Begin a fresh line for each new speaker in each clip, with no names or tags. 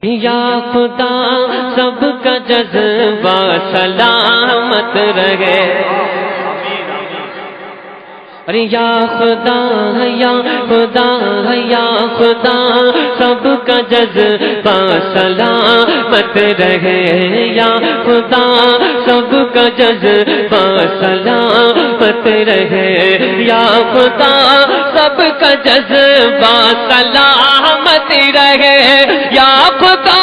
یا خدا سب کا جذبہ سلامت رہے، ارے یا خدا یا خدا یا خدا سب کا جذبہ سلامت رہے، یا خدا سب کا جذبہ سلامت رہے، یا خدا سب کا جذبہ سلامت رہے، یا خدا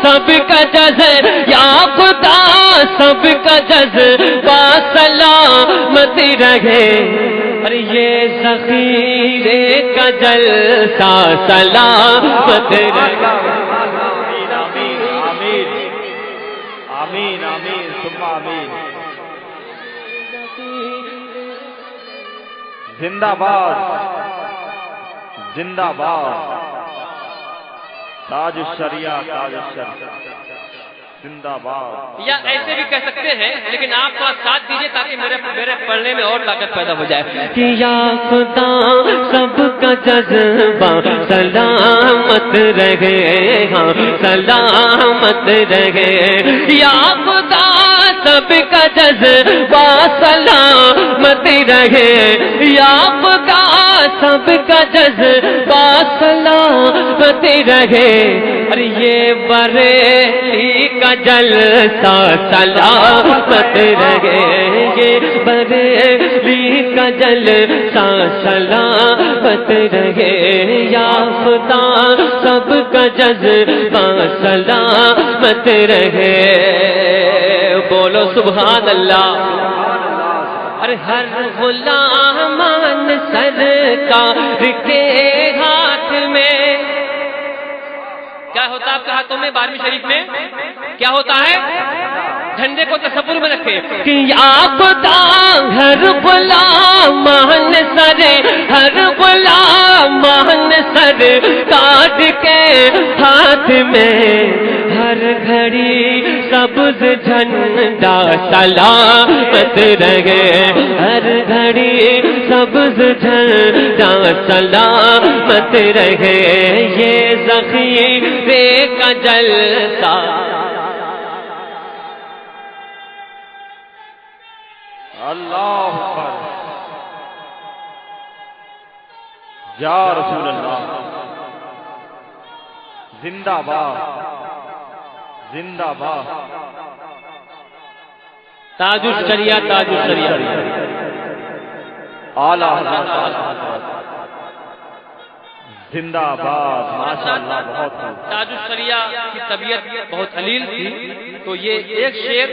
سب کا جذبہ، یا خدا سب کا جذبہ سلامت رہے، اور یہ ذخیرے کا جلسہ سلامت رہے۔
آمین آمین ثم آمین۔ زندہ باد زندہ باد، تاج الشریعہ تاج الشریعہ زندہ باد۔
یا ایسے بھی کہہ سکتے ہیں، لیکن آپ تھوڑا ساتھ دیجیے تاکہ میرے پڑھنے میں اور طاقت پیدا ہو جائے کہ یا خدا سب کا جذبہ سلامت رہے، ہاں سلامت رہے، یا خدا سب کا جذبہ سلامت رہے، یا خدا سب کا جذبہ سلامت رہے، اور یہ بریلی کا جلسہ سلامت رہے، یہ بریلی کا جلسہ سلامت رہے، یا خدا سب کا جذبہ سلامت رہے۔ بولو سبحان اللہ۔ ارے ہر غلامان سرکار کے ہاتھ میں کیا ہوتا ہے؟ آپ کے ہاتھوں میں 12ویں شریف میں کیا ہوتا ہے؟ جھنڈے کو تصور میں رکھے کہ یا خدا ہر غلامان سرے، ہر غلامان سرکار کے ہاتھ میں ہر گھڑی سبز جھنڈا سلامت رہے، ہر گھڑی سبز جھنڈا سلامت رہے، یہ ذخیرے کا جلسہ۔
اللہ اکبر، یا رسول اللہ، زندہ باد زندہ باد،
تاج الشریعہ تاج الشریعہ،
اعلیٰ حضرت زندہ باد، ماشاء اللہ بہت خوب۔
تاج الشریعہ کی طبیعت بہت علیل تھی، تو یہ ایک شعر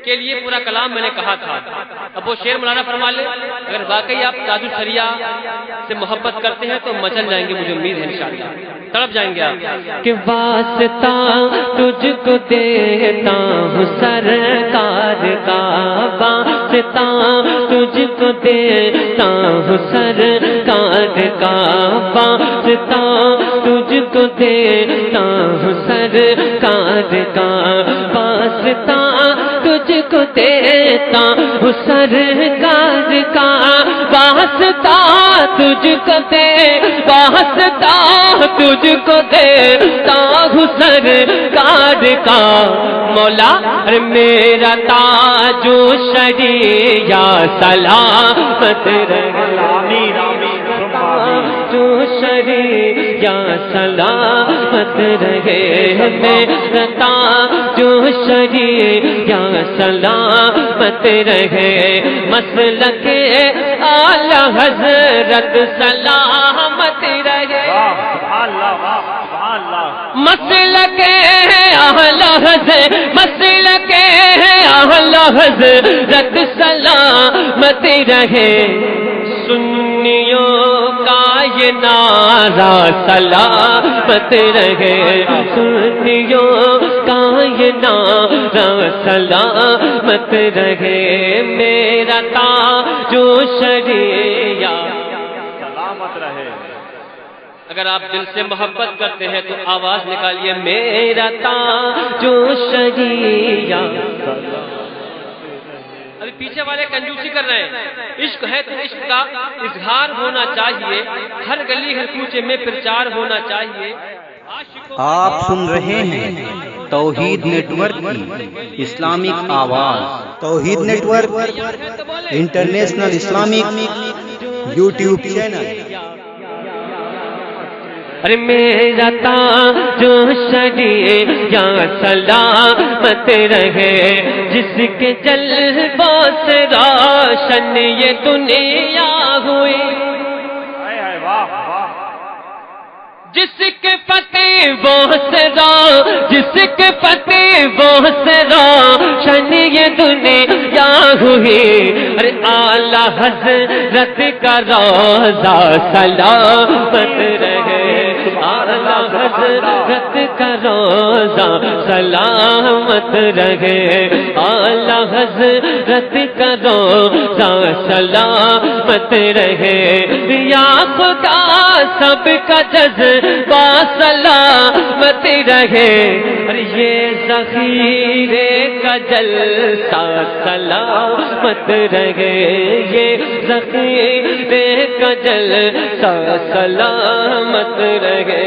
کے لیے پورا کلام میں نے کہا تھا، اب وہ شعر مولانا فرما لے۔ اگر واقعی آپ تاج الشریعہ سے محبت کرتے ہیں تو مچل جائیں گے، مجھے امید ہے انشاءاللہ تڑپ جائیں گے آپ کہ واسطہ تجھ کو دیتا ہوں سرکار کا، واسطہ تجھ کو دیتا ہوں سرکار کا، واسطہ تجھ کو دیتا ہوں سرکار کا، واسطہ تجھ کو دیتا ہوں سرکار کا، واسطہ تجھ کو دے، واسطہ تجھ کو دیتا ہوں سرکار کا، مولا میرا تاج الشریعہ سلامت رہے، جو شریعہ سلامت رہے، میرا تاج الشریعہ سلامت رہے، مسلک اعلیٰ حضرت سلامت رہے، مسلک اعلیٰ حضرت، مسلک اعلیٰ حضرت سلامت رہے، سنیوں کا یہ نعرہ سلامت رہے، سنیوں کا یہ نعرہ سلامت رہے، میرا تاج الشریعہ
سلامت رہے۔
اگر آپ دل سے محبت کرتے ہیں تو آواز نکالیے، میرا تاج الشریعہ۔ ابھی پیچھے والے کنجوسی کر رہے ہیں، عشق ہے تو عشق کا اظہار ہونا چاہیے، ہر گلی ہر کوچے میں پرچار ہونا چاہیے۔
آپ سن رہے ہیں توحید نیٹ ورک کی اسلامک آواز۔ Tauheed network international Islamic YouTube channel.
ارے میرا تاج شریع یا سلامت رہے، جس کے جلووں سے روشن یہ دنیا ہوئی، جس کے فتح وہ سرا، جس کے فتح وہ سرا شن یہ دنیا ہوئی۔ ارے اعلیٰ حضرت کا روضہ سلامت رہے، اعلیٰ حضرت کا روضہ سلامت رہے، اعلیٰ حضرت کا روضہ سلامت رہے۔ یا خدا سب کا جذبہ سلامت رہے، اور یہ ذخیرے کا جلسہ سلامت رہے، یہ ذخیرے کا جلسہ سلامت رہے،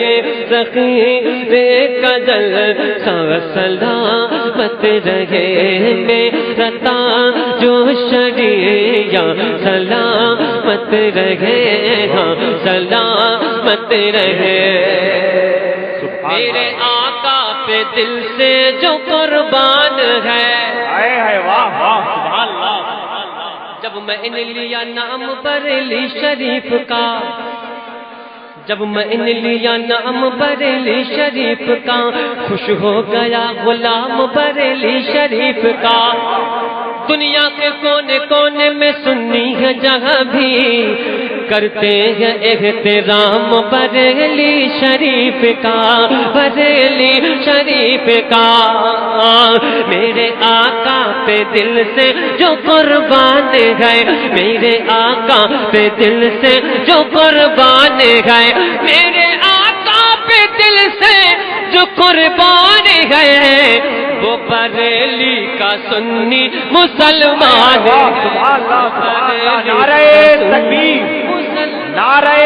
یہ ذخیرے کا جلسہ سلامت رہے۔ میرا تاج شریع سلامت رہے، ہاں سلامت رہے۔ میرے آقا پہ دل سے جو قربان ہے،
واہ واہ سبحان اللہ۔
جب میں نے لیا نام بریلی شریف کا، جب میں نے لیا نام بریلی شریف کا، خوش ہو گیا غلام بریلی شریف کا۔ دنیا کے کونے کونے میں سنی ہے جہاں بھی کرتے ہیں احترام بریلی شریف کا، بریلی شریف کا۔ میرے آقا پہ دل سے جو قربان ہے، میرے آقا پہ دل سے جو قربان ہے، میرے آقا پہ دل سے جو قربان ہے، وہ بریلی کا سنی مسلمان۔
نعرہ تکبیر، نعرہ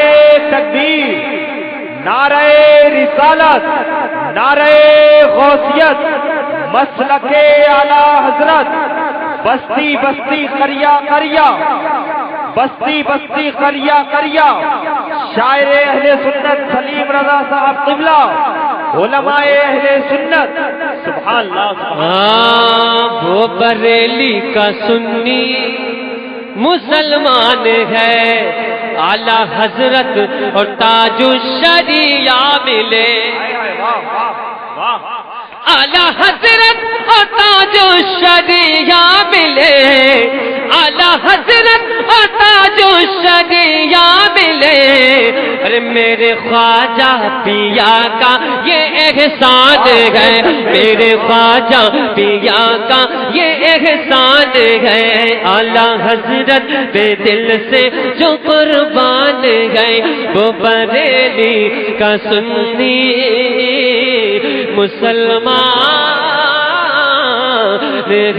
تکبیر، نعرہ رسالت، نعرہ غوثیت، مسلک اعلی حضرت، بستی بستی قریہ قریہ، بستی بستی قریہ قریہ، شاعر اہل سنت سلیم رضا صاحب قبلہ، علماء اہل سنت، سبحان اللہ۔
وہ بریلی کا سنی مسلمان ہے، اعلیٰ حضرت اور تاج الشریعہ ملے، اعلیٰ حضرت اور تاج الشریعہ ملے، اعلیٰ حضرت اور تاج الشریعہ ملے۔ ارے میرے خواجہ پیا کا یہ احسان ہے، میرے خواجہ پیا کا یہ احسان ہے، اعلیٰ حضرت پہ دل سے جو قربان ہے، وہ بریلی کا سنی مسلمان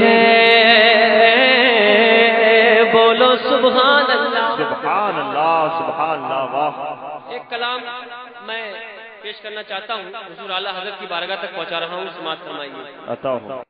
ہے۔ بولو سبحان اللہ،
سبحان اللہ، سبحان اللہ، واہ۔
ایک کلام میں پیش کرنا چاہتا ہوں، حضور اعلیٰ حضرت کی بارگاہ تک پہنچا رہا ہوں، سماعت فرمائیے۔
عطا ہو۔